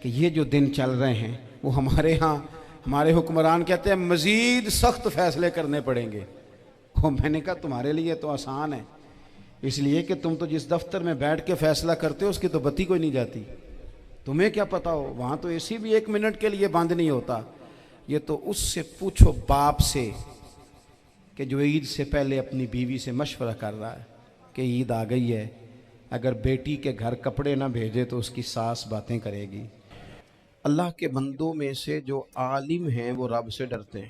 کہ یہ جو دن چل رہے ہیں وہ ہمارے ہاں ہمارے حکمران کہتے ہیں مزید سخت فیصلے کرنے پڑیں گے۔ میں نے کہا تمہارے لیے تو آسان ہے، اس لیے کہ تم تو جس دفتر میں بیٹھ کے فیصلہ کرتے ہو اس کی تو بتی کوئی نہیں جاتی، تمہیں کیا پتا ہو، وہاں تو اے سی بھی 1 منٹ کے لیے بند نہیں ہوتا۔ یہ تو اس سے پوچھو باپ سے کہ جو عید سے پہلے اپنی بیوی سے مشورہ کر رہا ہے کہ عید آ گئی ہے، اگر بیٹی کے گھر کپڑے نہ بھیجے تو اس کی ساس باتیں کرے گی۔ اللہ کے بندوں میں سے جو عالم ہیں وہ رب سے ڈرتے ہیں،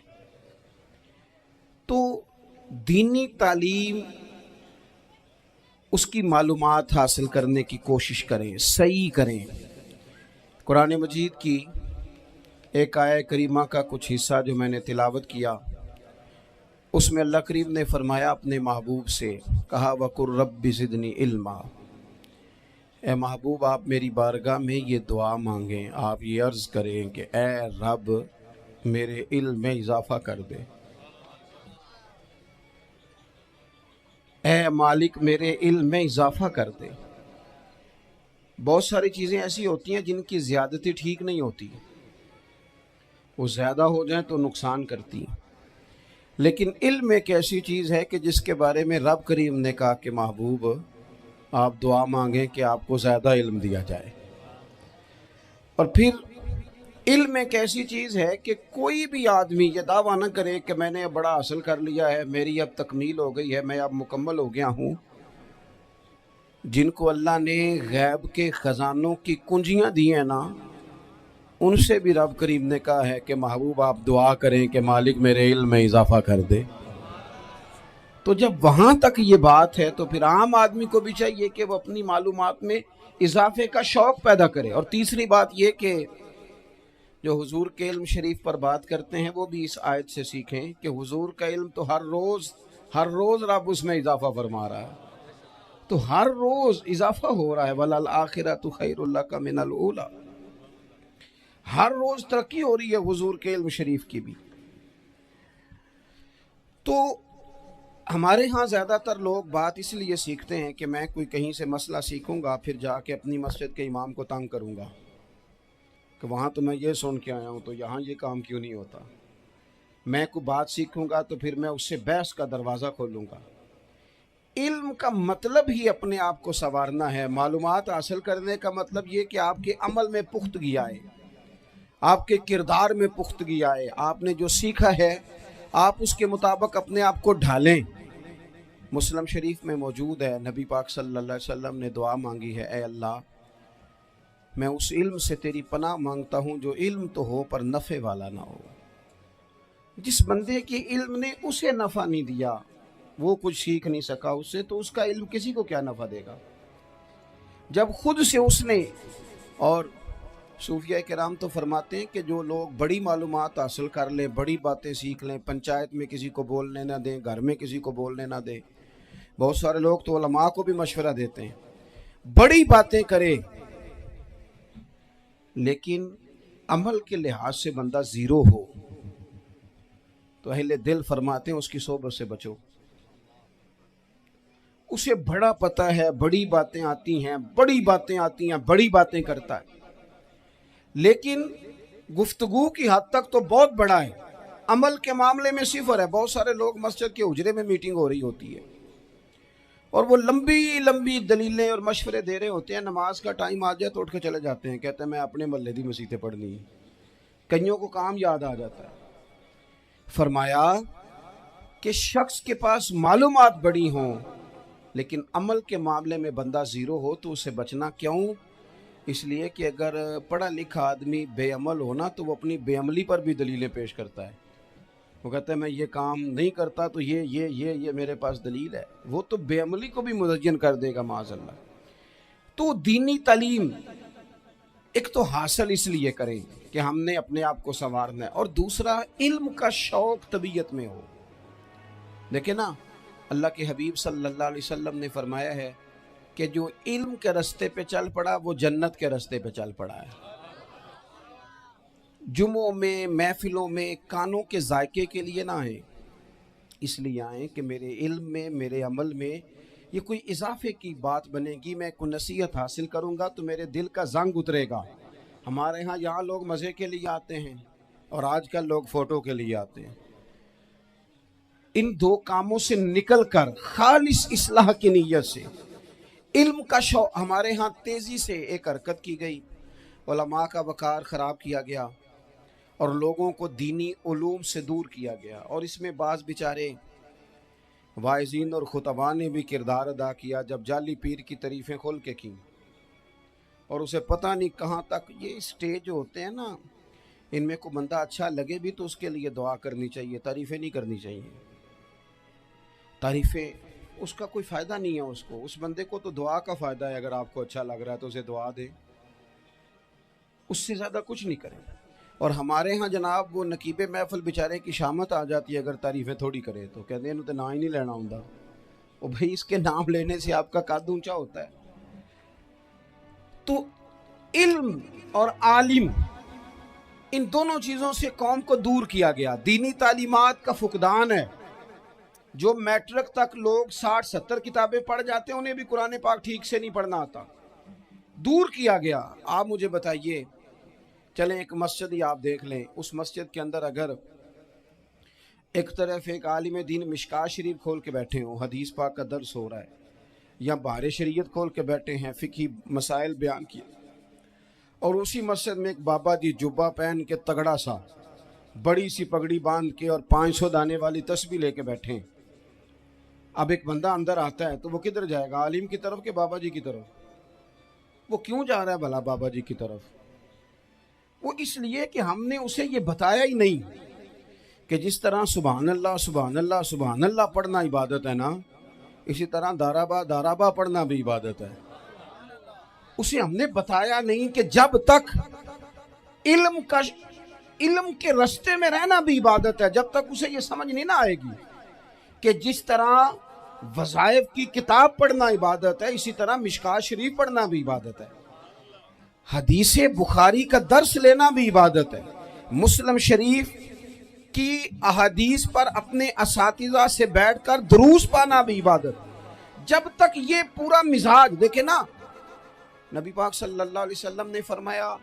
تو دینی تعلیم اس کی معلومات حاصل کرنے کی کوشش کریں، صحیح کریں۔ قرآن مجید کی ایک آیہ کریمہ کا کچھ حصہ جو میں نے تلاوت کیا، اس میں اللہ کریم نے فرمایا اپنے محبوب سے، کہا وَقُلْ رَبِّ زِدْنِی عِلْمًا، اے محبوب آپ میری بارگاہ میں یہ دعا مانگیں، آپ یہ عرض کریں کہ اے رب میرے علم میں اضافہ کر دے، اے مالک میرے علم میں اضافہ کر دے۔ بہت ساری چیزیں ایسی ہوتی ہیں جن کی زیادتی ٹھیک نہیں ہوتی، وہ زیادہ ہو جائیں تو نقصان کرتی ہیں، لیکن علم ایک ایسی چیز ہے کہ جس کے بارے میں رب کریم نے کہا کہ محبوب آپ دعا مانگیں کہ آپ کو زیادہ علم دیا جائے۔ اور پھر علم ایک ایسی چیز ہے کہ کوئی بھی آدمی یہ دعویٰ نہ کرے کہ میں نے بڑا حاصل کر لیا ہے، میری اب تکمیل ہو گئی ہے، میں اب مکمل ہو گیا ہوں۔ جن کو اللہ نے غیب کے خزانوں کی کنجیاں دی ہیں نا، ان سے بھی رب کریم نے کہا ہے کہ محبوب آپ دعا کریں کہ مالک میرے علم میں اضافہ کر دے۔ تو جب وہاں تک یہ بات ہے تو پھر عام آدمی کو بھی چاہیے کہ وہ اپنی معلومات میں اضافے کا شوق پیدا کرے۔ اور تیسری بات یہ کہ جو حضور کے علم شریف پر بات کرتے ہیں وہ بھی اس آیت سے سیکھیں کہ حضور کا علم تو ہر روز رب اس میں اضافہ فرما رہا ہے، تو ہر روز اضافہ ہو رہا ہے۔ وَلَلْآخِرَةُ خَيْرٌ لَكَ مِنَ الْأُولَىٰ، ہر روز ترقی ہو رہی ہے حضور کے علم شریف کی بھی۔ تو ہمارے ہاں زیادہ تر لوگ بات اس لیے سیکھتے ہیں کہ میں کوئی کہیں سے مسئلہ سیکھوں گا پھر جا کے اپنی مسجد کے امام کو تنگ کروں گا کہ وہاں تو میں یہ سن کے آیا ہوں تو یہاں یہ کام کیوں نہیں ہوتا۔ میں کوئی بات سیکھوں گا تو پھر میں اس سے بحث کا دروازہ کھولوں گا۔ علم کا مطلب ہی اپنے آپ کو سنوارنا ہے، معلومات حاصل کرنے کا مطلب یہ کہ آپ کے عمل میں پختگی آئے، آپ کے کردار میں پختگی آئے، آپ نے جو سیکھا ہے آپ اس کے مطابق اپنے آپ کو ڈھالیں۔ مسلم شریف میں موجود ہے، نبی پاک صلی اللہ علیہ وسلم نے دعا مانگی ہے، اے اللہ میں اس علم سے تیری پناہ مانگتا ہوں جو علم تو ہو پر نفع والا نہ ہو۔ جس بندے کے علم نے اسے نفع نہیں دیا، وہ کچھ سیکھ نہیں سکا اس سے، تو اس کا علم کسی کو کیا نفع دے گا جب خود سے اس نے۔ اور صوفیہ کرام تو فرماتے ہیں کہ جو لوگ بڑی معلومات حاصل کر لیں، بڑی باتیں سیکھ لیں، پنچایت میں کسی کو بولنے نہ دیں، گھر میں کسی کو بولنے نہ دیں، بہت سارے لوگ تو علماء کو بھی مشورہ دیتے ہیں، بڑی باتیں کرے لیکن عمل کے لحاظ سے بندہ زیرو ہو تو اہل دل فرماتے ہیں اس کی صحبت سے بچو۔ اسے بڑا پتہ ہے، بڑی باتیں آتی ہیں، بڑی باتیں کرتا ہے، لیکن گفتگو کی حد تک تو بہت بڑا ہے، عمل کے معاملے میں صفر ہے۔ بہت سارے لوگ مسجد کے حجرے میں میٹنگ ہو رہی ہوتی ہے اور وہ لمبی لمبی دلیلیں اور مشورے دے رہے ہوتے ہیں، نماز کا ٹائم آ جائے تو اٹھ کے چلے جاتے ہیں، کہتے ہیں میں اپنے محلے دی مسیتیں پڑھنی ہے۔ کئیوں کو کام یاد آ جاتا ہے۔ فرمایا کہ شخص کے پاس معلومات بڑی ہوں لیکن عمل کے معاملے میں بندہ زیرو ہو تو اسے بچنا کیوں؟ اس لیے کہ اگر پڑھا لکھا آدمی بے عمل ہونا تو وہ اپنی بے عملی پر بھی دلیلیں پیش کرتا ہے، وہ کہتا ہے میں یہ کام نہیں کرتا تو یہ میرے پاس دلیل ہے، وہ تو بے عملی کو بھی مزین کر دے گا معاذ اللہ۔ تو دینی تعلیم ایک تو حاصل اس لیے کریں کہ ہم نے اپنے آپ کو سنوارنا ہے، اور دوسرا علم کا شوق طبیعت میں ہو۔ دیکھیں نا، اللہ کے حبیب صلی اللہ علیہ وسلم نے فرمایا ہے کہ جو علم کے رستے پہ چل پڑا وہ جنت کے رستے پہ چل پڑا ہے۔ جمعوں میں، محفلوں میں کانوں کے ذائقے کے لیے نہ آئیں، اس لیے آئیں کہ میرے علم میں، میرے عمل میں یہ کوئی اضافے کی بات بنے گی، میں کوئی نصیحت حاصل کروں گا تو میرے دل کا زنگ اترے گا، ہمارے ہاں یہاں لوگ مزے کے لیے آتے ہیں اور آج کل لوگ فوٹو کے لیے آتے ہیں. ان دو کاموں سے نکل کر خالص اصلاح کی نیت سے علم کا شوق ہمارے ہاں تیزی سے ایک حرکت کی گئی. علماء کا وقار خراب کیا گیا اور لوگوں کو دینی علوم سے دور کیا گیا. اور اس میں بعض بیچارے واعظین اور خطباء نے بھی کردار ادا کیا جب جعلی پیر کی تعریفیں کھول کے کی اور اسے پتہ نہیں کہاں تک. یہ اسٹیج ہوتے ہیں نا، ان میں کوئی بندہ اچھا لگے بھی تو اس کے لیے دعا کرنی چاہیے، تعریفیں نہیں کرنی چاہیے. تعریفیں اس کا کوئی فائدہ نہیں ہے. اس بندے کو تو دعا کا فائدہ ہے. اگر آپ کو اچھا لگ رہا ہے تو اسے دعا دیں، اس سے زیادہ کچھ نہیں کریں. اور ہمارے ہاں جناب وہ نقیب محفل بیچارے کی شامت آ جاتی ہے اگر تعریفیں تھوڑی کرے تو کہتے ہیں تو نام ہی نہیں لینا ہوں. اور بھائی اس کے نام لینے سے آپ کا قد اونچا ہوتا ہے. تو علم اور عالم ان دونوں چیزوں سے قوم کو دور کیا گیا. دینی تعلیمات کا فقدان ہے. جو میٹرک تک لوگ 60-70 کتابیں پڑھ جاتے ہیں انہیں بھی قرآن پاک ٹھیک سے نہیں پڑھنا آتا. دور کیا گیا. آپ مجھے بتائیے، چلیں ایک مسجد ہی آپ دیکھ لیں، اس مسجد کے اندر اگر ایک طرف ایک عالم دین مشکات شریف کھول کے بیٹھے ہوں، حدیث پاک کا درس ہو رہا ہے، یا بحر شریعت کھول کے بیٹھے ہیں، فقہی مسائل بیان کیے، اور اسی مسجد میں ایک بابا جی جبہ پہن کے تگڑا سا بڑی سی پگڑی باندھ کے اور 500 دانے والی تسبیح لے کے بیٹھے ہیں. اب ایک بندہ اندر آتا ہے تو وہ کدھر جائے گا؟ عالم کی طرف کہ بابا جی کی طرف؟ وہ کیوں جا رہا ہے بھلا بابا جی کی طرف؟ وہ اس لیے کہ ہم نے اسے یہ بتایا ہی نہیں کہ جس طرح سبحان اللہ سبحان اللہ سبحان اللہ پڑھنا عبادت ہے نا، اسی طرح دارابا پڑھنا بھی عبادت ہے. اسے ہم نے بتایا نہیں کہ جب تک علم کے رستے میں رہنا بھی عبادت ہے. جب تک اسے یہ سمجھ نہیں نہ آئے گی کہ جس طرح وظائف کی کتاب پڑھنا عبادت ہے، اسی طرح مشکات شریف پڑھنا بھی عبادت ہے، حدیث بخاری کا درس لینا بھی عبادت ہے، مسلم شریف کی احادیث پر اپنے اساتذہ سے بیٹھ کر دروس پانا بھی عبادت ہے. جب تک یہ پورا مزاج دیکھیں نا، نبی پاک صلی اللہ علیہ وسلم نے فرمایا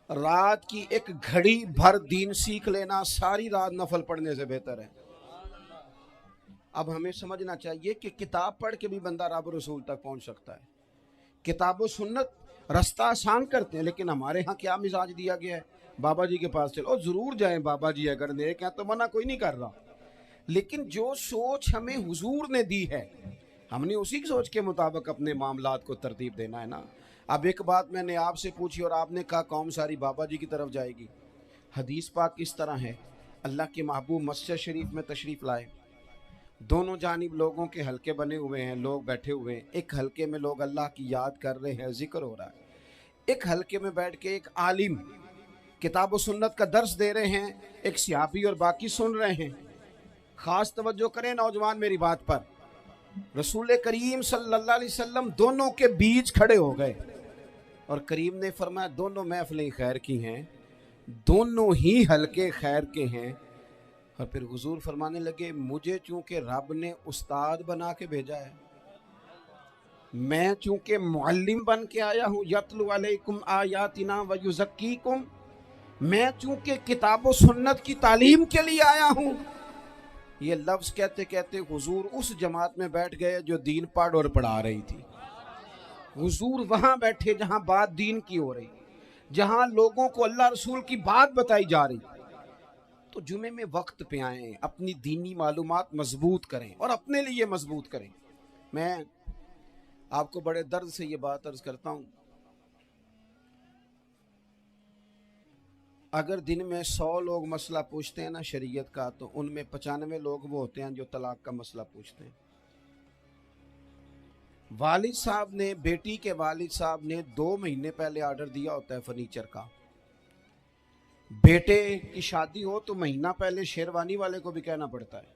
رات کی ایک گھڑی بھر دین سیکھ لینا ساری رات نفل پڑھنے سے بہتر ہے. اب ہمیں سمجھنا چاہیے کہ کتاب پڑھ کے بھی بندہ رب رسول تک پہنچ سکتا ہے. کتاب و سنت رستہ آسان کرتے ہیں، لیکن ہمارے ہاں کیا مزاج دیا گیا ہے؟ بابا جی کے پاس چلو، ضرور جائیں بابا جی اگر نیک ہیں تو منع کوئی نہیں کر رہا، لیکن جو سوچ ہمیں حضور نے دی ہے ہم نے اسی کی سوچ کے مطابق اپنے معاملات کو ترتیب دینا ہے نا. اب ایک بات میں نے آپ سے پوچھی اور آپ نے کہا قوم ساری بابا جی کی طرف جائے گی. حدیث پاک اس طرح ہے، اللہ کے محبوب مسجد شریف میں تشریف لائے، دونوں جانب لوگوں کے حلقے بنے ہوئے ہیں، لوگ بیٹھے ہوئے ہیں. ایک حلقے میں لوگ اللہ کی یاد کر رہے ہیں، ذکر ہو رہا ہے. ایک حلقے میں بیٹھ کے ایک عالم کتاب و سنت کا درس دے رہے ہیں، ایک صحابی اور باقی سن رہے ہیں. خاص توجہ کریں نوجوان میری بات پر. رسول کریم صلی اللہ علیہ وسلم دونوں کے بیچ کھڑے ہو گئے اور کریم نے فرمایا دونوں محفلیں خیر کی ہیں، دونوں ہی حلقے خیر کے ہیں. اور پھر حضور فرمانے لگے مجھے چونکہ رب نے استاد بنا کے بھیجا ہے، میں چونکہ معلم بن کے آیا ہوں، یتلو علیکم آیاتنا ویزکیکم، میں چونکہ کتاب و سنت کی تعلیم کے لیے آیا ہوں. یہ لفظ کہتے کہتے حضور اس جماعت میں بیٹھ گئے جو دین پڑھ اور پڑھا رہی تھی. حضور وہاں بیٹھے جہاں بات دین کی ہو رہی، جہاں لوگوں کو اللہ رسول کی بات بتائی جا رہی. تو جمعے میں وقت پہ آئیں، اپنی دینی معلومات مضبوط کریں اور اپنے لیے مضبوط کریں. میں آپ کو بڑے درد سے یہ بات عرض کرتا ہوں، اگر دن میں 100 لوگ مسئلہ پوچھتے ہیں نا شریعت کا، تو ان میں 95 لوگ وہ ہوتے ہیں جو طلاق کا مسئلہ پوچھتے ہیں. والد صاحب نے، بیٹی کے والد صاحب نے 2 مہینے پہلے آرڈر دیا ہوتا ہے فرنیچر کا. بیٹے کی شادی ہو تو مہینہ پہلے شیروانی والے کو بھی کہنا پڑتا ہے،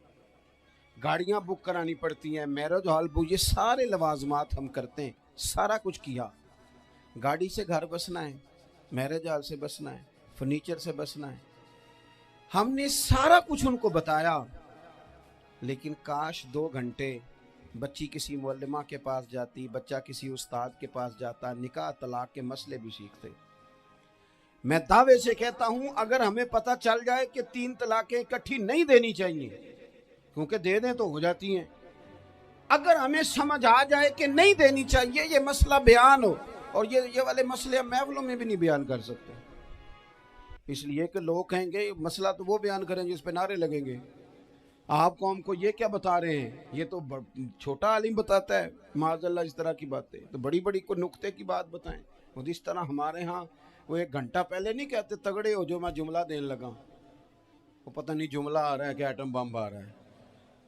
گاڑیاں بک کرانی پڑتی ہیں، میرج ہال بک، یہ سارے لوازمات ہم کرتے ہیں. سارا کچھ کیا، گاڑی سے گھر بسنا ہے، میرج ہال سے بسنا ہے، فرنیچر سے بسنا ہے. ہم نے سارا کچھ ان کو بتایا، لیکن کاش 2 گھنٹے بچی کسی معلمہ کے پاس جاتی، بچہ کسی استاد کے پاس جاتا، نکاح طلاق کے مسئلے بھی سیکھتے. میں دعوے سے کہتا ہوں اگر ہمیں پتہ چل جائے کہ 3 طلاقیں اکٹھی نہیں دینی چاہیے، کیونکہ دے دیں تو ہو جاتی ہیں، اگر ہمیں سمجھ آ جائے کہ نہیں دینی چاہیے، یہ مسئلہ بیان ہو، اور یہ والے مسئلے ہم محفلوں میں بھی نہیں بیان کر سکتے، اس لیے کہ لوگ کہیں گے مسئلہ تو وہ بیان کریں گے، اس پہ نعرے لگیں گے، آپ قوم کو یہ کیا بتا رہے ہیں، یہ تو چھوٹا عالم بتاتا ہے معاذ اللہ اس طرح کی باتیں، تو بڑی بڑی کوئی نقطے کی بات بتائیں۔ اور اس طرح ہمارے ہاں وہ 1 گھنٹہ پہلے نہیں کہتے تگڑے ہو جو میں جملہ دینے لگا، وہ پتہ نہیں جملہ آ رہا ہے کہ ایٹم بم آ رہا ہے،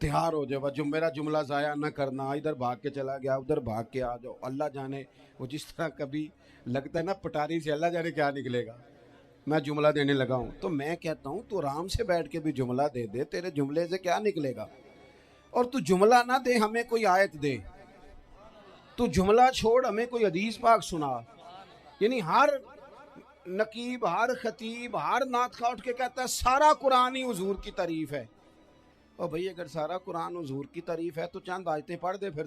تیار ہو جاؤ، میرا جملہ ضائع نہ کرنا، ادھر بھاگ کے چلا گیا ادھر بھاگ کے آ جاؤ، اللہ جانے وہ جس طرح کبھی لگتا ہے نا پٹاری سے، اللہ جانے کیا نکلے گا، میں جملہ دینے لگا ہوں۔ تو میں کہتا ہوں تو آرام سے بیٹھ کے بھی جملہ دے دے، تیرے جملے سے کیا نکلے گا، اور تو جملہ نہ دے ہمیں کوئی آیت دے، تو جملہ چھوڑ ہمیں کوئی حدیث پاک سنا، یعنی ہر نقیب، ہر خطیب، ہر نعت خواہ اٹھ کے کہتا ہے سارا قرآن ہی حضور کی تعریف ہے، اور بھئی اگر سارا قرآن حضور کی تعریف ہے تو چند آیتیں پڑھ دے، پھر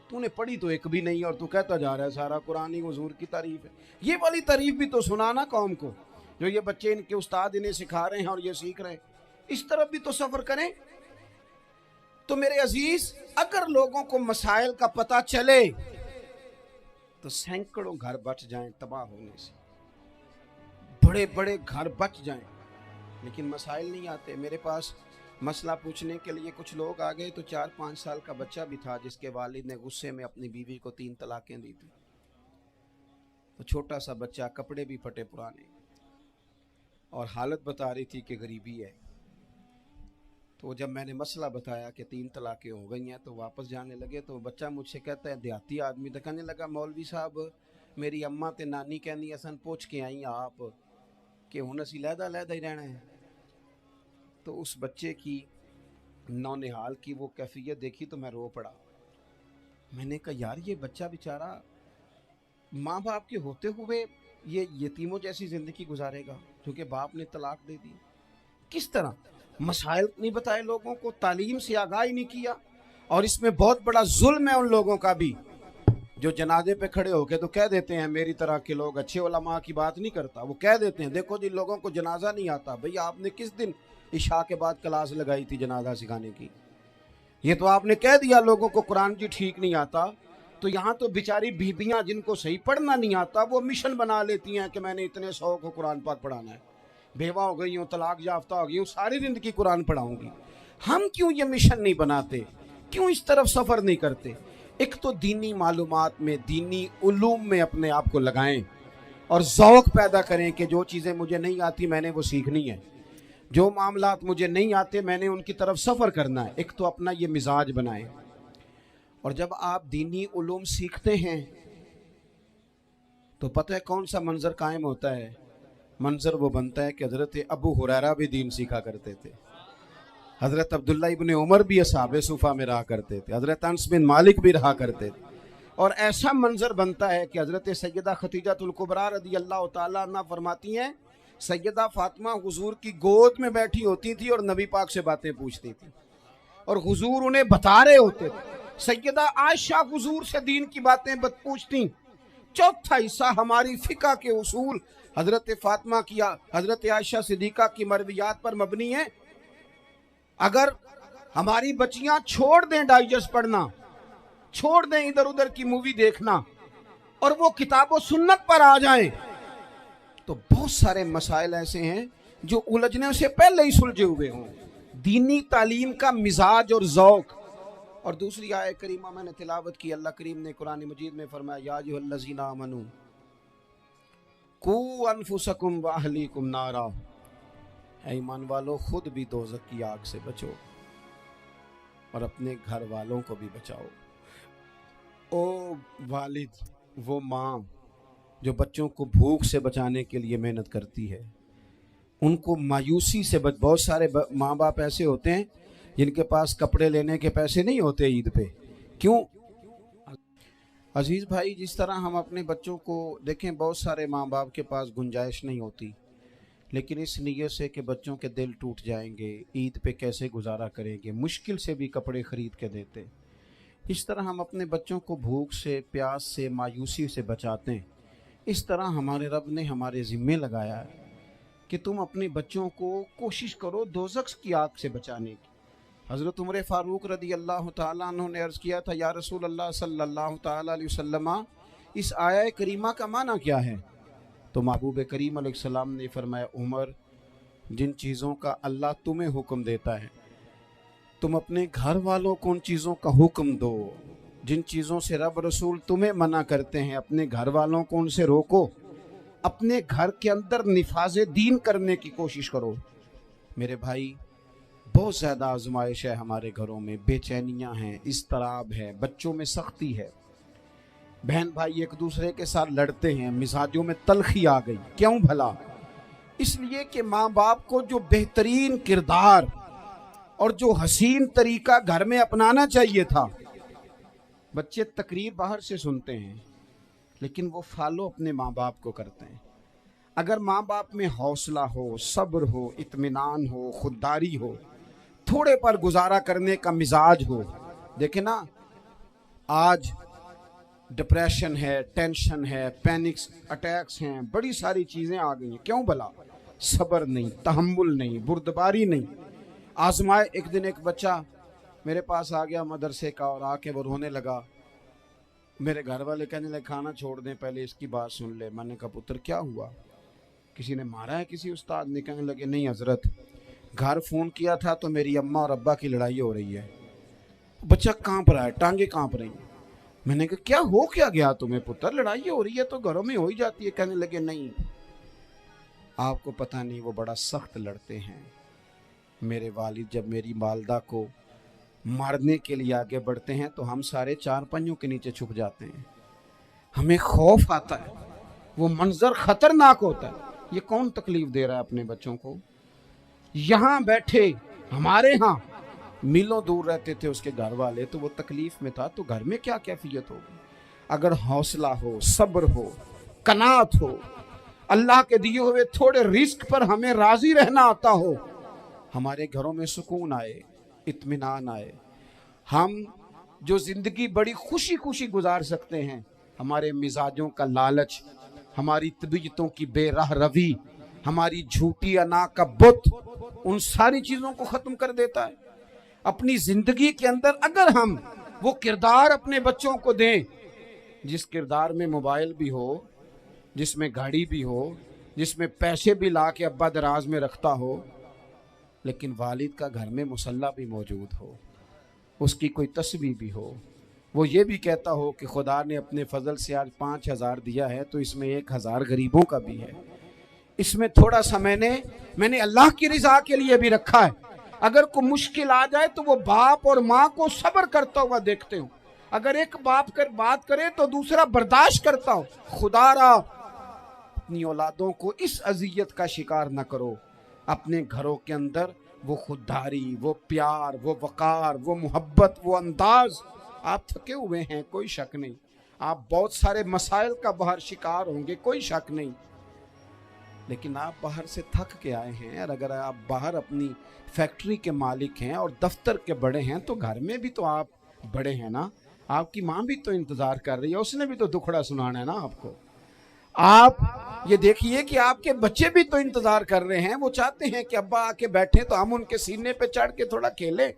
تو نے پڑھی تو ایک بھی نہیں، اور تو کہتا جا رہا ہے سارا قرآن ہی حضور کی تعریف ہے، یہ والی تعریف بھی تو سنانا قوم کو، جو یہ بچے ان کے استاد انہیں سکھا رہے ہیں اور یہ سیکھ رہے ہیں، اس طرف بھی تو سفر کریں۔ تو میرے عزیز اگر لوگوں کو مسائل کا پتہ چلے تو سینکڑوں گھر بچ جائیں تباہ ہونے سے، بڑے بڑے گھر بچ جائیں، لیکن مسائل نہیں آتے۔ میرے پاس مسئلہ پوچھنے کے لیے کچھ لوگ آ گئے، تو 4-5 سال کا بچہ بھی تھا جس کے والد نے غصے میں اپنی بیوی کو 3 طلاقیں دی تھی، تو چھوٹا سا بچہ، کپڑے بھی پھٹے پرانے، اور حالت بتا رہی تھی کہ غریبی ہے۔ تو جب میں نے مسئلہ بتایا کہ 3 طلاقیں ہو گئی ہیں تو واپس جانے لگے، تو بچہ مجھ سے کہتا ہے، دیہاتی آدمی تو کہنے لگا مولوی صاحب میری اماں تے نانی کہنی اسن پوچھ کے آئی آپ کہ ہن اسی لہدا لہدا ہی رہنا ہے۔ تو اس بچے کی نونہال کی وہ کیفیت دیکھی تو میں رو پڑا، میں نے کہا یار یہ بچہ بیچارہ ماں باپ کے ہوتے ہوئے یہ یتیموں جیسی زندگی گزارے گا کیونکہ باپ نے طلاق دے دی، کس طرح مسائل نہیں بتائے لوگوں کو، تعلیم سے آگاہی نہیں کیا۔ اور اس میں بہت بڑا ظلم ہے ان لوگوں کا بھی جو جنازے پہ کھڑے ہو کے تو کہہ دیتے ہیں، میری طرح کے لوگ اچھے علماء کی بات نہیں کرتا، وہ کہہ دیتے ہیں دیکھو جن لوگوں کو جنازہ نہیں آتا، بھئی آپ نے کس دن عشاء کے بعد کلاس لگائی تھی جنازہ سکھانے کی، یہ تو آپ نے کہہ دیا لوگوں کو قرآن جی ٹھیک نہیں آتا، تو یہاں تو بیچاری بیبیاں جن کو صحیح پڑھنا نہیں آتا وہ مشن بنا لیتی ہیں کہ میں نے اتنے 100 کو قرآن پاک پڑھانا ہے، بیوہ ہو گئی ہوں، طلاق یافتہ ہو گئی ہوں، ساری زندگی قرآن پڑھاؤں گی۔ ہم کیوں یہ مشن نہیں بناتے، کیوں اس طرف سفر نہیں کرتے؟ ایک تو دینی معلومات میں، دینی علوم میں اپنے آپ کو لگائیں اور ذوق پیدا کریں کہ جو چیزیں مجھے نہیں آتی میں نے وہ سیکھنی ہے، جو معاملات مجھے نہیں آتے میں نے ان کی طرف سفر کرنا ہے۔ ایک تو اپنا یہ مزاج بنائیں، اور جب آپ دینی علوم سیکھتے ہیں تو پتہ ہے کون سا منظر قائم ہوتا ہے؟ منظر وہ بنتا ہے کہ حضرت ابو ہریرہ بھی دین سیکھا کرتے تھے، حضرت عبداللہ ابن عمر بھی اصحاب صفہ میں رہا کرتے تھے، حضرت انس بن مالک بھی رہا کرتے تھے، اور ایسا منظر بنتا ہے کہ حضرت سیدہ خدیجہ الکبریٰ رضی اللہ تعالیٰ عنہ فرماتی ہیں سیدہ فاطمہ حضور کی گود میں بیٹھی ہوتی تھی اور نبی پاک سے باتیں پوچھتی تھی اور حضور انہیں بتا رہے ہوتے تھے، سیدہ عائشہ حضور سے دین کی باتیں پوچھتی۔ چوتھا حصہ ہماری فقہ کے اصول حضرت فاطمہ کی، حضرت عائشہ صدیقہ کی مرویات پر مبنی ہے۔ اگر ہماری بچیاں چھوڑ دیں ڈائجسٹ پڑھنا، چھوڑ دیں ادھر ادھر کی مووی دیکھنا، اور وہ کتاب و سنت پر آ جائیں تو بہت سارے مسائل ایسے ہیں جو الجھنے سے پہلے ہی سلجھے ہوئے ہوں۔ دینی تعلیم کا مزاج اور ذوق۔ اور دوسری آیت کریمہ میں نے تلاوت کی، اللہ کریم نے قرآن مجید میں فرمایا یا ایھا الذین آمنوا قوا انفسکم واہلیکم نارا، اے ایمان والو خود بھی دوزخ کی آگ سے بچو اور اپنے گھر والوں کو بھی بچاؤ۔ او والد، وہ ماں جو بچوں کو بھوک سے بچانے کے لیے محنت کرتی ہے، ان کو مایوسی سے بہت سارے ماں باپ ایسے ہوتے ہیں جن کے پاس کپڑے لینے کے پیسے نہیں ہوتے عید پہ، کیوں؟ عزیز بھائی جس طرح ہم اپنے بچوں کو دیکھیں، بہت سارے ماں باپ کے پاس گنجائش نہیں ہوتی، لیکن اس نیت سے کہ بچوں کے دل ٹوٹ جائیں گے، عید پہ کیسے گزارا کریں گے، مشکل سے بھی کپڑے خرید کے دیتے، اس طرح ہم اپنے بچوں کو بھوک سے، پیاس سے، مایوسی سے بچاتے ہیں۔ اس طرح ہمارے رب نے ہمارے ذمے لگایا ہے کہ تم اپنے بچوں کو کوشش کرو دوزخ کی آگ سے بچانے کی۔ حضرت عمر فاروق رضی اللہ تعالیٰ عنہ نے عرض کیا تھا، یا رسول اللہ صلی اللہ تعالیٰ علیہ وسلم، اس آیہ کریمہ کا معنی کیا ہے؟ تو محبوب کریم علیہ السلام نے فرمایا، عمر، جن چیزوں کا اللہ تمہیں حکم دیتا ہے تم اپنے گھر والوں کو ان چیزوں کا حکم دو، جن چیزوں سے رب رسول تمہیں منع کرتے ہیں اپنے گھر والوں کو ان سے روکو، اپنے گھر کے اندر نفاذ دین کرنے کی کوشش کرو۔ میرے بھائی، بہت زیادہ آزمائش ہے ہمارے گھروں میں، بے چینیاں ہیں، اضطراب ہے، بچوں میں سختی ہے، بہن بھائی ایک دوسرے کے ساتھ لڑتے ہیں، مزاجوں میں تلخی آ گئی۔ کیوں بھلا؟ اس لیے کہ ماں باپ کو جو بہترین کردار اور جو حسین طریقہ گھر میں اپنانا چاہیے تھا، بچے تقریر باہر سے سنتے ہیں لیکن وہ فالو اپنے ماں باپ کو کرتے ہیں۔ اگر ماں باپ میں حوصلہ ہو، صبر ہو، اطمینان ہو، خودداری ہو، تھوڑے پر گزارا کرنے کا مزاج ہو، دیکھیں نا، آج ڈپریشن ہے، ٹینشن ہے، پینکس اٹیکس ہیں، بڑی ساری چیزیں آ گئی ہیں۔ کیوں بھلا؟ صبر نہیں، تحمل نہیں، بردباری نہیں۔ آزمائے، ایک دن ایک بچہ میرے پاس آ گیا مدرسے کا، اور آ کے وہ رونے لگا۔ میرے گھر والے کہنے لگے کھانا چھوڑ دیں، پہلے اس کی بات سن لے۔ میں نے کہا پتر کیا ہوا؟ کسی نے مارا ہے کسی استاد نے؟ کہنے لگے نہیں حضرت، گھر فون کیا تھا تو میری اماں اور ابا کی لڑائی ہو رہی ہے۔ بچہ کانپ رہا ہے، ٹانگیں کانپ رہی ہیں۔ میں نے کہا کیا ہو کیا گیا تمہیں پتر؟ لڑائی ہو رہی ہے تو گھروں میں ہو ہی جاتی ہے۔ کہنے لگے نہیں، آپ کو پتہ نہیں، وہ بڑا سخت لڑتے ہیں۔ میرے والد جب میری والدہ کو مارنے کے لیے آگے بڑھتے ہیں تو ہم سارے چار پنجوں کے نیچے چھپ جاتے ہیں، ہمیں خوف آتا ہے، وہ منظر خطرناک ہوتا ہے۔ یہ کون تکلیف دے رہا ہے اپنے بچوں کو؟ یہاں بیٹھے، ہمارے ہاں میلوں دور رہتے تھے اس کے گھر والے، تو وہ تکلیف میں تھا، تو گھر میں کیا کیفیت ہوگی؟ اگر حوصلہ ہو، صبر ہو، قناعت ہو، اللہ کے دیے ہوئے تھوڑے رزق پر ہمیں راضی رہنا آتا ہو، ہمارے گھروں میں سکون آئے، اطمینان آئے، ہم جو زندگی بڑی خوشی خوشی گزار سکتے ہیں۔ ہمارے مزاجوں کا لالچ، ہماری طبیعتوں کی بے راہ روی، ہماری جھوٹی انا کا بت، ان ساری چیزوں کو ختم کر دیتا ہے۔ اپنی زندگی کے اندر اگر ہم وہ کردار اپنے بچوں کو دیں، جس کردار میں موبائل بھی ہو، جس میں گاڑی بھی ہو، جس میں پیسے بھی لا کے ابا دراز میں رکھتا ہو، لیکن والد کا گھر میں مصلی بھی موجود ہو، اس کی کوئی تسبیح بھی ہو، وہ یہ بھی کہتا ہو کہ خدا نے اپنے فضل سے آج 5,000 دیا ہے تو اس میں 1,000 غریبوں کا بھی ہے، اس میں تھوڑا سا میں نے اللہ کی رضا کے لیے بھی رکھا ہے۔ اگر کوئی مشکل آ جائے تو وہ باپ اور ماں کو صبر کرتا ہوا دیکھتے ہوں، اگر ایک باپ کر بات کرے تو دوسرا برداشت کرتا ہو۔ خدا را اپنی اولادوں کو اس اذیت کا شکار نہ کرو۔ اپنے گھروں کے اندر وہ خودداری، وہ پیار، وہ وقار، وہ محبت، وہ انداز۔ آپ تھکے ہوئے ہیں، کوئی شک نہیں، آپ بہت سارے مسائل کا باہر شکار ہوں گے، کوئی شک نہیں، لیکن آپ باہر سے تھک کے آئے ہیں، اور اگر آپ باہر اپنی فیکٹری کے مالک ہیں اور دفتر کے بڑے ہیں تو گھر میں بھی تو آپ بڑے ہیں نا۔ آپ کی ماں بھی تو انتظار کر رہی ہے، اس نے بھی تو دکھڑا سنانا ہے نا آپ کو۔ آپ یہ دیکھیے کہ آپ کے بچے بھی تو انتظار کر رہے ہیں، وہ چاہتے ہیں کہ ابا آ کے بیٹھیں تو ہم ان کے سینے پہ چڑھ کے تھوڑا کھیلیں۔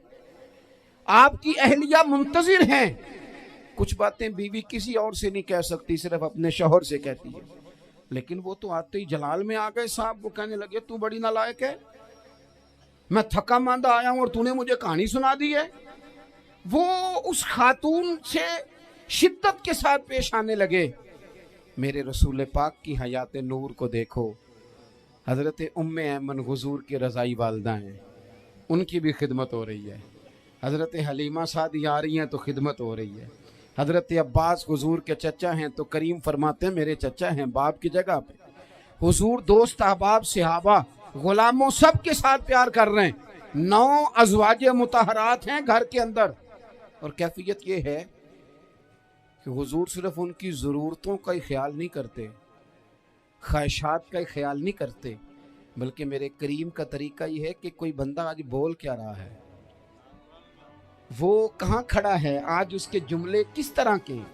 آپ کی اہلیہ منتظر ہیں۔ کچھ باتیں بیوی کسی اور سے نہیں کہہ سکتی، صرف اپنے شوہر سے کہتی ہے، لیکن وہ تو آتے ہی جلال میں آ گئے صاحب، وہ کہنے لگے تو بڑی نالائق ہے، میں تھکا ماندہ آیا ہوں اور تو نے مجھے کہانی سنا دی ہے۔ وہ اس خاتون سے شدت کے ساتھ پیش آنے لگے۔ میرے رسول پاک کی حیات نور کو دیکھو، حضرت ام ایمن حضور کی رضائی والدہ ہیں، ان کی بھی خدمت ہو رہی ہے۔ حضرت حلیمہ سعدی آ رہی ہیں تو خدمت ہو رہی ہے۔ حضرت عباس حضور کے چچا ہیں تو کریم فرماتے ہیں میرے چچا ہیں باپ کی جگہ پہ۔ حضور دوست احباب صحابہ غلاموں سب کے ساتھ پیار کر رہے ہیں۔ 9 ازواج مطہرات ہیں گھر کے اندر، اور کیفیت یہ ہے کہ حضور صرف ان کی ضرورتوں کا ہی خیال نہیں کرتے، خواہشات کا ہی خیال نہیں کرتے، بلکہ میرے کریم کا طریقہ یہ ہے کہ کوئی بندہ آج بول کیا رہا ہے، وہ کہاں کھڑا ہے، آج اس کے جملے کس طرح کے ہیں،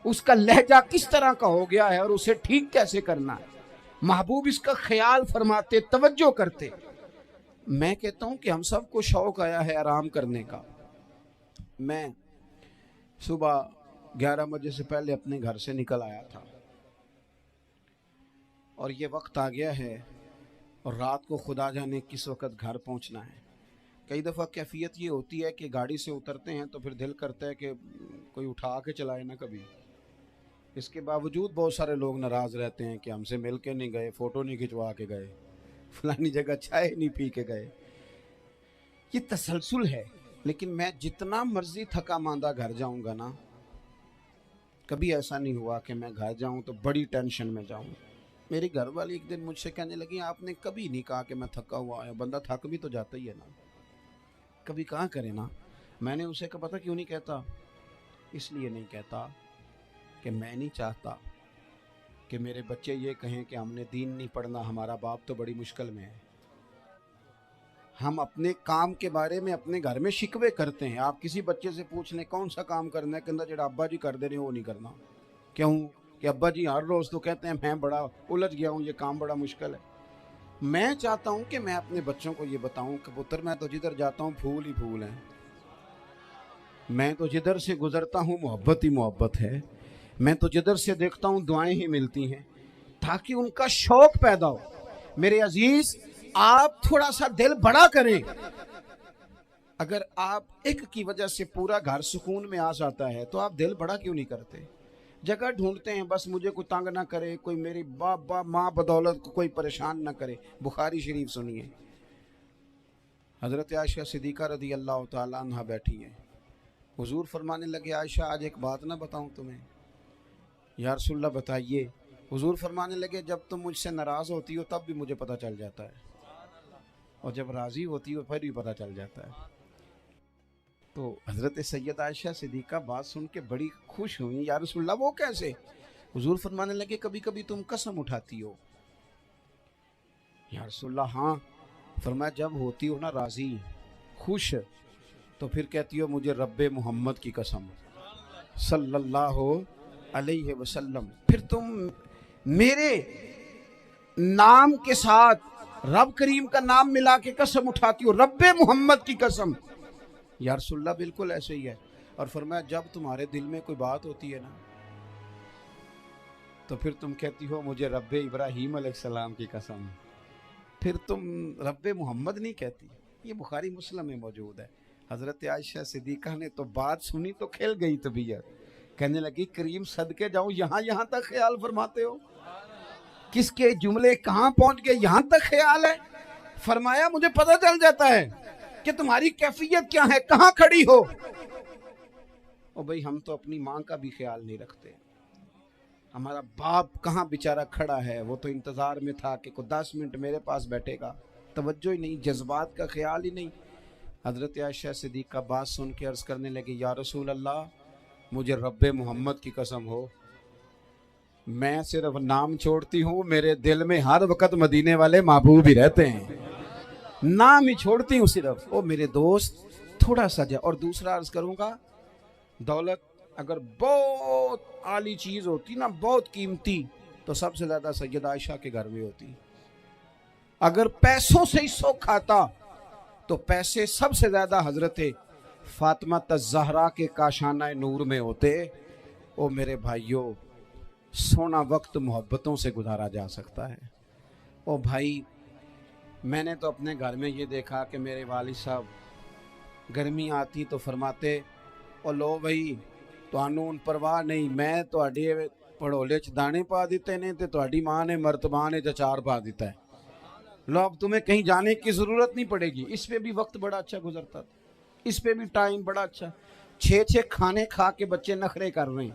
اس کا لہجہ کس طرح کا ہو گیا ہے اور اسے ٹھیک کیسے کرنا ہے. محبوب اس کا خیال فرماتے، توجہ کرتے. میں کہتا ہوں کہ ہم سب کو شوق آیا ہے آرام کرنے کا. میں صبح 11 بجے سے پہلے اپنے گھر سے نکل آیا تھا اور یہ وقت آ گیا ہے اور رات کو خدا جانے کس وقت گھر پہنچنا ہے. کئی دفعہ کیفیت یہ ہوتی ہے کہ گاڑی سے اترتے ہیں تو پھر دل کرتا ہے کہ کوئی اٹھا کے چلائے نا کبھی. اس کے باوجود بہت سارے لوگ ناراض رہتے ہیں کہ ہم سے مل کے نہیں گئے، فوٹو نہیں کھنچوا کے گئے، فلانی جگہ چائے نہیں پی کے گئے. یہ تسلسل ہے. لیکن میں جتنا مرضی تھکا ماندہ گھر جاؤں گا نا، کبھی ایسا نہیں ہوا کہ میں گھر جاؤں تو بڑی ٹینشن میں جاؤں. میری گھر والی ایک دن مجھ سے کہنے لگی آپ نے کبھی نہیں کہا کہ میں تھکا ہوا ہے. بندہ تھک بھی تو جاتا ہی ہے نا، کبھی کہاں کرے نا. میں نے اسے کہا پتہ کیوں نہیں کہتا؟ اس لیے نہیں کہتا کہ میں نہیں چاہتا کہ میرے بچے یہ کہیں کہ ہم نے دین نہیں پڑھنا، ہمارا باپ تو بڑی مشکل میں ہے. ہم اپنے کام کے بارے میں اپنے گھر میں شکوے کرتے ہیں. آپ کسی بچے سے پوچھ لیں کون سا کام کرنا ہے، کہنا جڑا ابا جی کر دے رہے ہیں وہ نہیں کرنا. کیوں؟ کہ ابا جی ہر روز تو کہتے ہیں میں بڑا الجھ گیا ہوں، یہ کام بڑا مشکل ہے. میں چاہتا ہوں کہ میں اپنے بچوں کو یہ بتاؤں کہ پتر میں تو جدھر جاتا ہوں پھول ہی پھول ہیں، میں تو جدھر سے گزرتا ہوں محبت ہی محبت ہے، میں تو جدھر سے دیکھتا ہوں دعائیں ہی ملتی ہیں، تاکہ ان کا شوق پیدا ہو. میرے عزیز، آپ تھوڑا سا دل بڑا کریں. اگر آپ ایک کی وجہ سے پورا گھر سکون میں آ جاتا ہے تو آپ دل بڑا کیوں نہیں کرتے؟ جگہ ڈھونڈتے ہیں بس مجھے کوئی تنگ نہ کرے، کوئی میری باپ ماں بدولت کو کوئی پریشان نہ کرے. بخاری شریف سنیے، حضرت عائشہ صدیقہ رضی اللہ تعالیٰ عنہ بیٹھی ہیں. حضور فرمانے لگے عائشہ آج ایک بات نہ بتاؤں تمہیں؟ یا رسول اللہ بتائیے. حضور فرمانے لگے جب تم مجھ سے ناراض ہوتی ہو تب بھی مجھے پتہ چل جاتا ہے، اور جب راضی ہوتی ہو پھر بھی پتہ چل جاتا ہے. تو حضرت سید عائشہ صدیقہ بات سن کے بڑی خوش ہوئی. یا رسول اللہ وہ کیسے؟ حضور فرمانے لگے کبھی کبھی تم قسم اٹھاتی ہو. یا رسول اللہ ہاں. فرمایا جب ہوتی ہو نا راضی، خوش، تو پھر کہتی ہو مجھے رب محمد کی قسم صلی اللہ علیہ وسلم. پھر تم میرے نام کے ساتھ رب کریم کا نام ملا کے قسم اٹھاتی ہو، رب محمد کی قسم. یا رسول اللہ بالکل ایسے ہی ہے. اور فرمایا جب تمہارے دل میں کوئی بات ہوتی ہے نا تو پھر تم کہتی ہو مجھے رب ابراہیم علیہ السلام کی قسم، پھر تم رب محمد نہیں کہتی. یہ بخاری مسلم میں موجود ہے. حضرت عائشہ صدیقہ نے تو بات سنی تو کھل گئی طبیعت، کہنے لگی کریم صدقے جاؤں یہاں تک خیال فرماتے ہو؟ کس کے جملے کہاں پہنچ گئے، یہاں تک خیال ہے. فرمایا مجھے پتہ چل جاتا ہے کہ تمہاری کیفیت کیا ہے، کہاں کھڑی ہو. او بھئی ہم تو اپنی ماں کا بھی خیال نہیں رکھتے. ہمارا باپ کہاں بیچارہ کھڑا ہے، وہ تو انتظار میں تھا کہ کوئی 10 منٹ میرے پاس بیٹھے گا. توجہ ہی نہیں، جذبات کا خیال ہی نہیں. حضرت عائشہ صدیقہ بات سن کے عرض کرنے لگی یا رسول اللہ مجھے رب محمد کی قسم ہو، میں صرف نام چھوڑتی ہوں، میرے دل میں ہر وقت مدینے والے محبوب ہی رہتے ہیں. نام ہی چھوڑتی ہوں صرف. او میرے دوست تھوڑا سا اور دوسرا عرض کروں گا، دولت اگر بہت عالی چیز ہوتی نا، بہت قیمتی، تو سب سے زیادہ سید عائشہ کے گھر میں ہوتی. اگر پیسوں سے ہی سو کھاتا تو پیسے سب سے زیادہ حضرت فاطمہ الزہرا کے کاشانہ نور میں ہوتے. او میرے بھائیوں، سونا وقت محبتوں سے گزارا جا سکتا ہے. او بھائی، میں نے تو اپنے گھر میں یہ دیکھا کہ میرے والد صاحب گرمی آتی تو فرماتے او لو بھائی تانوں پرواہ نہیں، میں تواڈے پڑھولے چ دانے پا دیتے نے تے تواڈی ماں نے مرتبان چ اچار پا دیتا ہے، لو اب تمہیں کہیں جانے کی ضرورت نہیں پڑے گی. اس پہ بھی وقت بڑا اچھا گزرتا تھا، اس پہ بھی ٹائم بڑا اچھا. 6 کھانے کھا کے بچے نخرے کر رہے ہیں.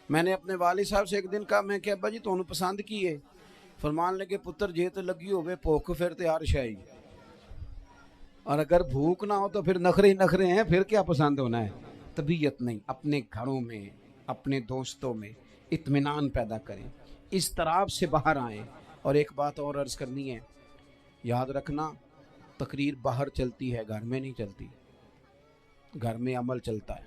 میں نے اپنے والد صاحب سے ایک دن کہا، میں کہ ابا جی تانوں پسند کی ہے؟ فرمان لگے پتر جے تے لگی ہوئے بھوک پھر تے ہر شے، اور اگر بھوک نہ ہو تو پھر نخرے ہی نخرے ہیں، پھر کیا پسند ہونا ہے. طبیعت نہیں. اپنے گھروں میں اپنے دوستوں میں اطمینان پیدا کریں، اضطراب سے باہر آئیں. اور ایک بات اور عرض کرنی ہے، یاد رکھنا تقریر باہر چلتی ہے، گھر میں نہیں چلتی. گھر میں عمل چلتا ہے.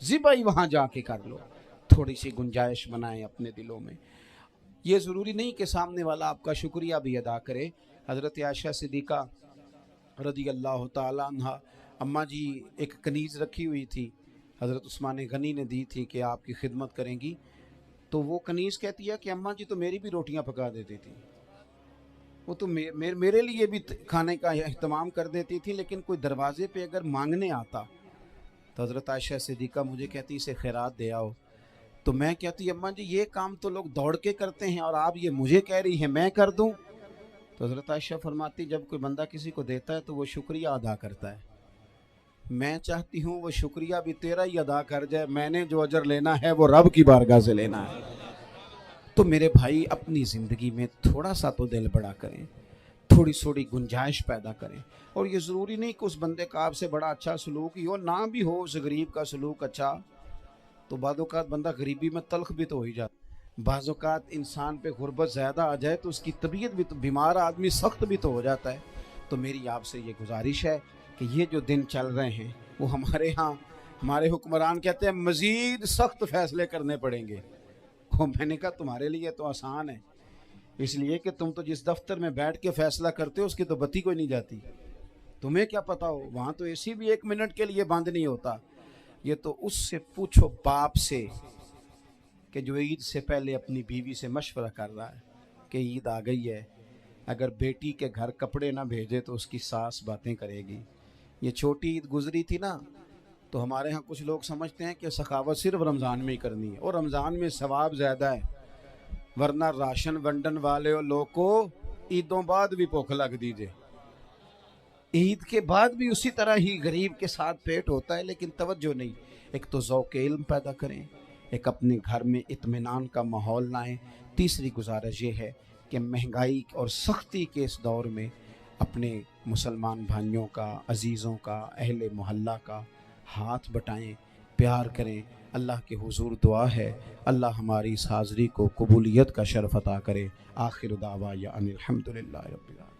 ذبح ہی وہاں جا کے کر لو. تھوڑی سی گنجائش بنائیں اپنے دلوں میں. یہ ضروری نہیں کہ سامنے والا آپ کا شکریہ بھی ادا کرے. حضرت عائشہ صدیقہ رضی اللہ تعالیٰ عنہ، اماں جی ایک کنیز رکھی ہوئی تھی، حضرت عثمان غنی نے دی تھی کہ آپ کی خدمت کریں گی. تو وہ کنیز کہتی ہے کہ اماں جی تو میری بھی روٹیاں پکا دیتی تھی، وہ تو میرے لیے بھی کھانے کا اہتمام کر دیتی تھی، لیکن کوئی دروازے پہ اگر مانگنے آتا تو حضرت عائشہ صدیقہ مجھے کہتی اسے خیرات دے آؤ. تو میں کہتی اماں جی یہ کام تو لوگ دوڑ کے کرتے ہیں اور آپ یہ مجھے کہہ رہی ہیں میں کر دوں. تو حضرت عائشہ فرماتی جب کوئی بندہ کسی کو دیتا ہے تو وہ شکریہ ادا کرتا ہے. میں چاہتی ہوں وہ شکریہ بھی تیرا ہی ادا کر جائے، میں نے جو اجر لینا ہے وہ رب کی بارگاہ سے لینا ہے. تو میرے بھائی اپنی زندگی میں تھوڑا سا تو دل بڑا کریں، تھوڑی تھوڑی گنجائش پیدا کریں. اور یہ ضروری نہیں کہ اس بندے کا آپ سے بڑا اچھا سلوک ہی ہو، نہ بھی ہو اس غریب کا سلوک اچھا تو بعض اوقات بندہ غریبی میں تلخ بھی تو ہو ہی جاتا. بعض اوقات انسان پہ غربت زیادہ آ جائے تو اس کی طبیعت بھی تو، بیمار آدمی سخت بھی تو ہو جاتا ہے. تو میری آپ سے یہ گزارش ہے کہ یہ جو دن چل رہے ہیں وہ ہمارے ہاں ہمارے حکمران کہتے ہیں مزید سخت فیصلے کرنے پڑیں گے. میں نے کہا تمہارے لیے تو آسان ہے، اس لیے کہ تم تو جس دفتر میں بیٹھ کے فیصلہ کرتے ہو اس کی تو بتی کوئی نہیں جاتی. تمہیں کیا پتا ہو وہاں تو اے سی بھی 1 منٹ کے لیے بند نہیں ہوتا. یہ تو اس سے پوچھو باپ سے کہ جو عید سے پہلے اپنی بیوی سے مشورہ کر رہا ہے کہ عید آ گئی ہے، اگر بیٹی کے گھر کپڑے نہ بھیجے تو اس کی ساس باتیں کرے گی. یہ چھوٹی عید گزری تھی نا، تو ہمارے ہاں کچھ لوگ سمجھتے ہیں کہ سخاوت صرف رمضان میں ہی کرنی ہے، اور رمضان میں ثواب زیادہ ہے، ورنہ راشن ونڈن والے لوگ کو عیدوں بعد بھی بھوک لگ دیجئے. عید کے بعد بھی اسی طرح ہی غریب کے ساتھ پیٹ ہوتا ہے، لیکن توجہ نہیں. ایک تو ذوق علم پیدا کریں، ایک اپنے گھر میں اطمینان کا ماحول لائیں. تیسری گزارش یہ ہے کہ مہنگائی اور سختی کے اس دور میں اپنے مسلمان بھائیوں کا، عزیزوں کا، اہل محلہ کا ہاتھ بٹائیں، پیار کریں. اللہ کے حضور دعا ہے اللہ ہماری اس حاضری کو قبولیت کا شرف عطا کرے. آخر دعوانا ان الحمدللہ رب العالمین.